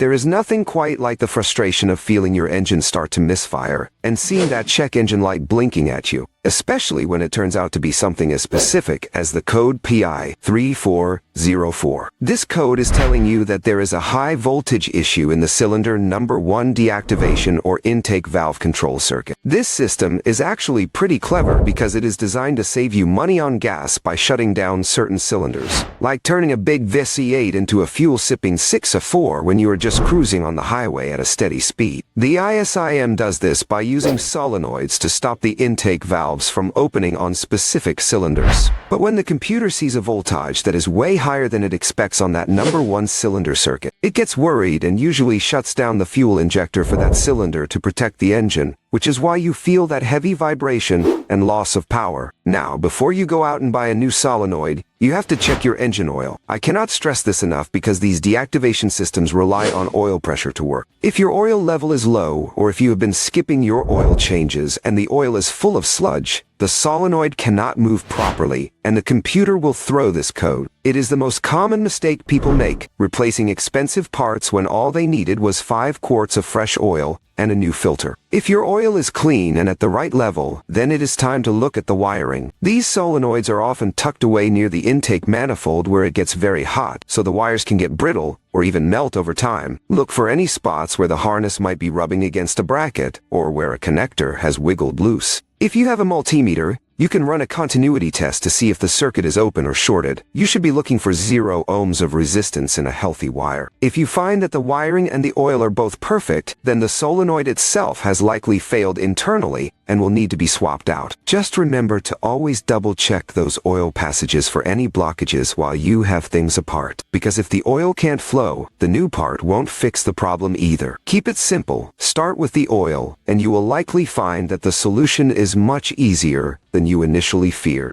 There is nothing quite like the frustration of feeling your engine start to misfire and seeing that check engine light blinking at you, especially when it turns out to be something as specific as the code P3404. This code is telling you that there is a high voltage issue in the cylinder number 1 deactivation or intake valve control circuit. This system is actually pretty clever because it is designed to save you money on gas by shutting down certain cylinders, like turning a big V8 into a fuel-sipping 604 when you are just cruising on the highway at a steady speed. The ISIM does this by using solenoids to stop the intake valves from opening on specific cylinders. But when the computer sees a voltage that is way higher than it expects on that number 1 cylinder circuit, it gets worried and usually shuts down the fuel injector for that cylinder to protect the engine, which is why you feel that heavy vibration and loss of power. Now, before you go out and buy a new solenoid, you have to check your engine oil. I cannot stress this enough because these deactivation systems rely on oil pressure to work. If your oil level is low, or if you have been skipping your oil changes and the oil is full of sludge, the solenoid cannot move properly, and the computer will throw this code. It is the most common mistake people make, replacing expensive parts when all they needed was 5 quarts of fresh oil and a new filter. If your oil is clean and at the right level, then it is time to look at the wiring. These solenoids are often tucked away near the intake manifold where it gets very hot, so the wires can get brittle or even melt over time. Look for any spots where the harness might be rubbing against a bracket or where a connector has wiggled loose. If you have a multimeter, you can run a continuity test to see if the circuit is open or shorted. You should be looking for 0 ohms of resistance in a healthy wire. If you find that the wiring and the oil are both perfect, then the solenoid itself has likely failed internally and will need to be swapped out. Just remember to always double-check those oil passages for any blockages while you have things apart, because if the oil can't flow, the new part won't fix the problem either. Keep it simple. Start with the oil, and you will likely find that the solution is much easier than you initially feared.